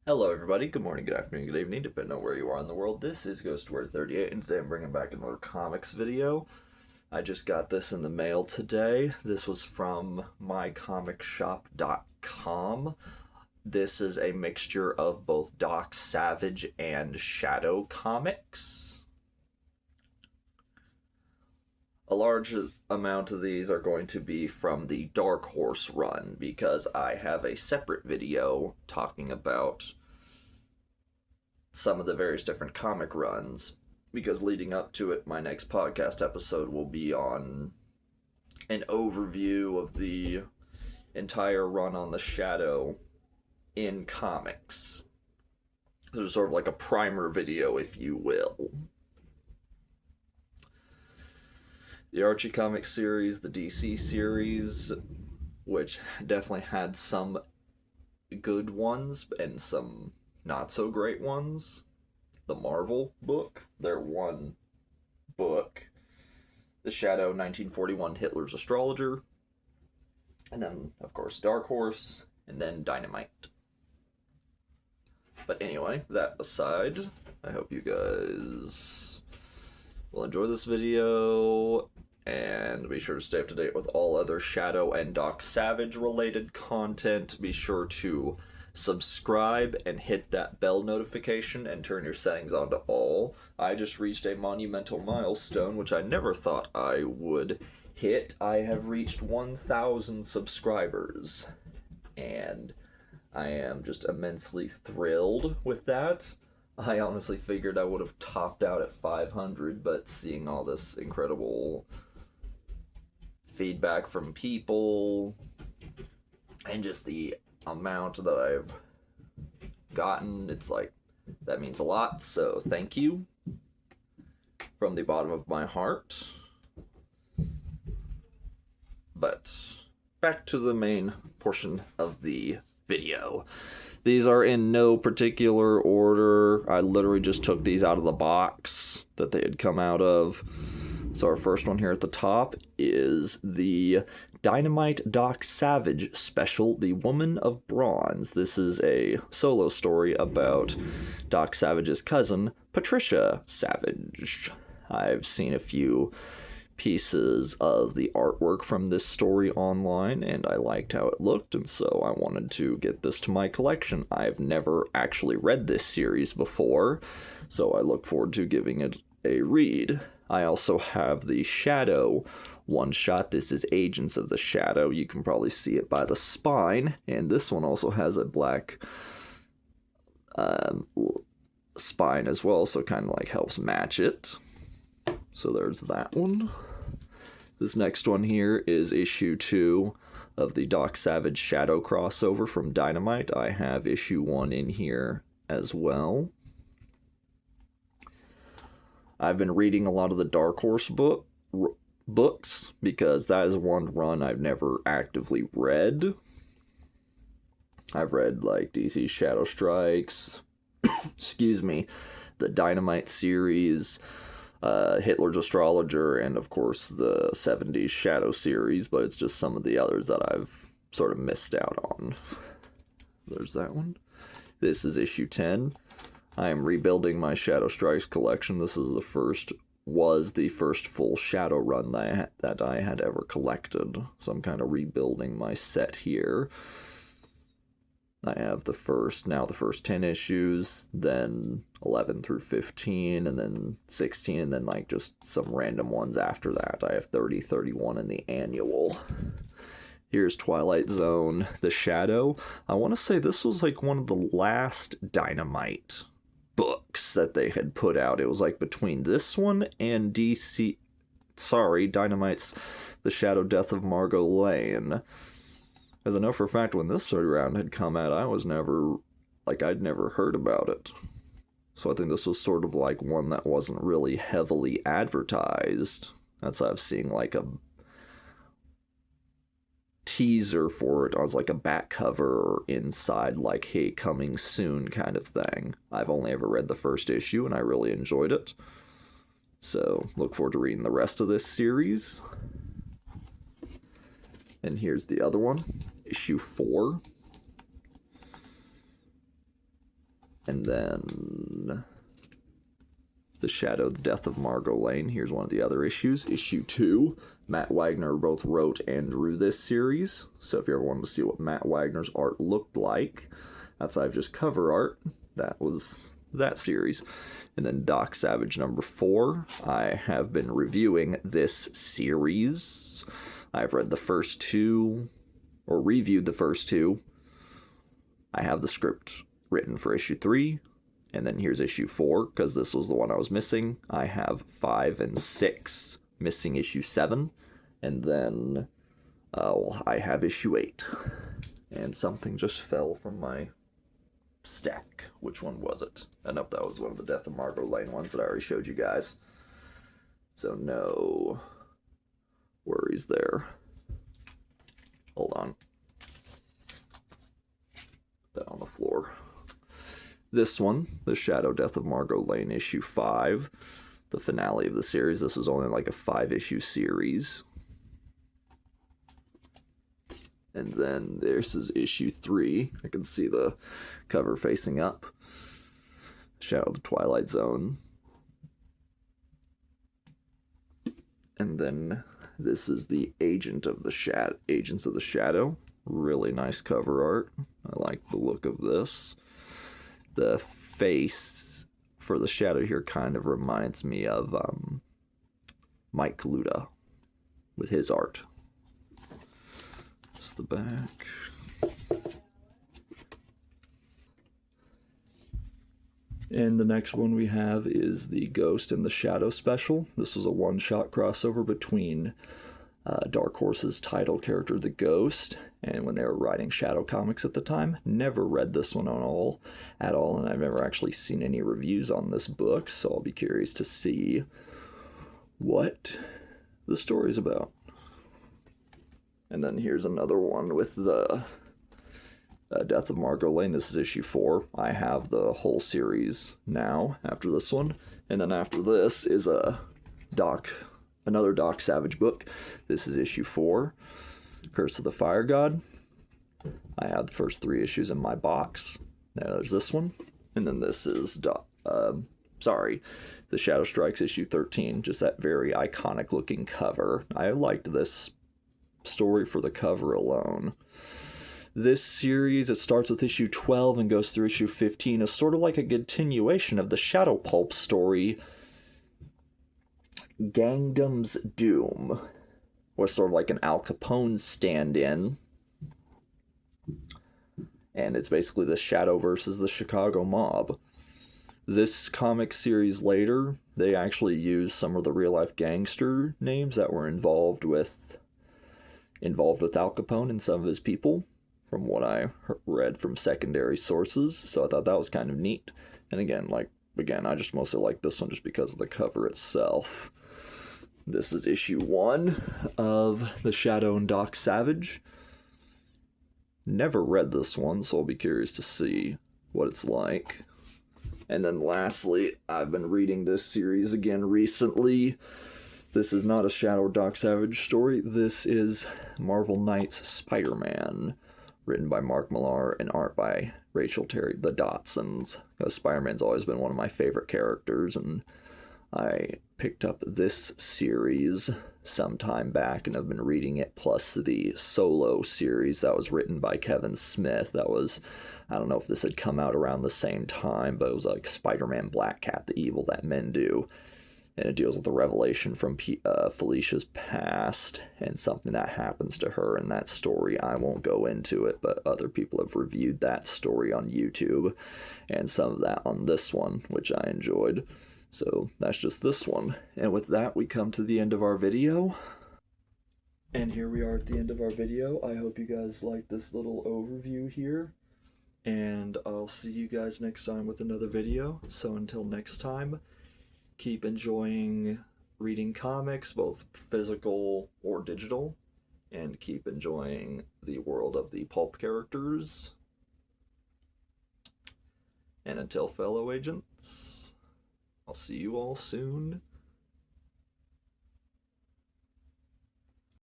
Hello, everybody. Good morning, good afternoon, good evening, depending on where you are in the world. This is Ghostword38, and today I'm bringing back another comics video. I just got this in the mail today. This was from mycomicshop.com. This is a mixture of both Doc Savage and Shadow comics. A large amount of these are going to be from the Dark Horse run because I have a separate video talking about some of the various different comic runs, because leading up to it, my next podcast episode will be on an overview of the entire run on the Shadow in comics. There's sort of like a primer video, if you will. The Archie comic series, the DC series, which definitely had some good ones and some not so great ones. The Marvel book, their one book, The Shadow, 1941, Hitler's Astrologer, and then, of course, Dark Horse, and then Dynamite. But anyway, that aside, I hope you guys will enjoy this video, and be sure to stay up to date with all other Shadow and Doc Savage related content. Be sure to subscribe and hit that bell notification and turn your settings on to all. I just reached a monumental milestone, which I never thought I would hit. I have reached 1,000 subscribers, and I am just immensely thrilled with that. I honestly figured I would have topped out at 500, but seeing all this incredible feedback from people and just the amount that I've gotten, it's like, that means a lot, so thank you from the bottom of my heart. But back to the main portion of the video. These are in no particular order. I literally just took these out of the box that they had come out of. So our first one here at the top is the Dynamite Doc Savage special, The Woman of Bronze. This is a solo story about Doc Savage's cousin, Patricia Savage. I've seen a few pieces of the artwork from this story online, and I liked how it looked, and so I wanted to get this to my collection. I've never actually read this series before, so I look forward to giving it a read. I also have the Shadow one-shot. This is Agents of the Shadow. You can probably see it by the spine, and this one also has a black spine as well, so it kind of like helps match it. So there's that one. This next one here is issue 2 of the Doc Savage Shadow crossover from Dynamite. I have issue 1 in here as well. I've been reading a lot of the Dark Horse books because that is one run I've never actively read. I've read like DC Shadow Strikes, excuse me, the Dynamite series, Hitler's Astrologer, and of course the 70s Shadow series, but it's just some of the others that I've sort of missed out on. There's that one. This is issue 10. I am rebuilding my Shadow Strikes collection. This is the first full Shadow run that I had ever collected. So I'm kind of rebuilding my set here. I have the first 10 issues, then 11 through 15, and then 16, and then like just some random ones after that. I have 30, 31 in the annual. Here's Twilight Zone, The Shadow. I want to say this was like one of the last Dynamite books that they had put out. It was like between this one and Dynamite's The Shadow Death of Margot Lane. As I know for a fact, when this third round had come out, I'd never heard about it. So I think this was sort of like one that wasn't really heavily advertised. That's why I've seen like a teaser for it as like a back cover or inside like, hey, coming soon kind of thing. I've only ever read the first issue and I really enjoyed it. So look forward to reading the rest of this series. And here's the other one, issue 4. And then The Shadow, The Death of Margot Lane. Here's one of the other issues. Issue 2. Matt Wagner both wrote and drew this series. So if you ever wanted to see what Matt Wagner's art looked like, outside of just cover art, that was that series. And then Doc Savage number 4. I have been reviewing this series. I've read the first 2, or reviewed the first 2. I have the script written for issue 3. And then here's issue 4, because this was the one I was missing. I have 5 and 6, missing issue 7. And then I have issue 8. And something just fell from my stack. Which one was it? I know that was one of the Death of Margot Lane ones that I already showed you guys. So no worries there. Hold on. Put that on the floor. This one, The Shadow, Death of Margot Lane, issue 5, the finale of the series. This was only like a 5-issue series. And then this is issue 3. I can see the cover facing up. Shadow of the Twilight Zone. And then this is the Agents of the Shadow. Really nice cover art. I like the look of this. The face for the Shadow here kind of reminds me of Mike Kaluta with his art. Just the back. And the next one we have is the Ghost and the Shadow special. This was a one-shot crossover between Dark Horse's title character, the Ghost, and when they were writing Shadow comics at the time. Never read this one at all, and I've never actually seen any reviews on this book, so I'll be curious to see what the story's about. And then here's another one with the Death of Margot Lane. This is issue 4. I have the whole series now after this one. And then after this is another Doc Savage book. This is issue 4, Curse of the Fire God. I have the first 3 issues in my box. Now there's this one. And then this is The Shadow Strikes issue 13. Just that very iconic looking cover. I liked this story for the cover alone. This series, it starts with issue 12 and goes through issue 15, is sort of like a continuation of the Shadow Pulp story, Gangdom's Doom, was sort of like an Al Capone stand-in, and it's basically the Shadow versus the Chicago mob. This comic series later, they actually use some of the real-life gangster names that were involved with Al Capone and some of his people, from what I read from secondary sources, so I thought that was kind of neat. And again, I just mostly like this one just because of the cover itself. This is issue 1 of The Shadow and Doc Savage. Never read this one, so I'll be curious to see what it's like. And then lastly, I've been reading this series again recently. This is not a Shadow Doc Savage story. This is Marvel Knights Spider-Man, written by Mark Millar and art by Rachel Terry, the Dotsons. Spider-Man's always been one of my favorite characters, and I picked up this series some time back and have been reading it, plus the Solo series that was written by Kevin Smith. That was, I don't know if this had come out around the same time, but it was like Spider-Man Black Cat, the evil that men do. And it deals with the revelation from Felicia's past and something that happens to her in that story. I won't go into it, but other people have reviewed that story on YouTube and some of that on this one, which I enjoyed. So that's just this one. And with that, we come to the end of our video. And here we are at the end of our video. I hope you guys liked this little overview here. And I'll see you guys next time with another video. So until next time, keep enjoying reading comics, both physical or digital, and keep enjoying the world of the pulp characters. And until fellow agents, I'll see you all soon.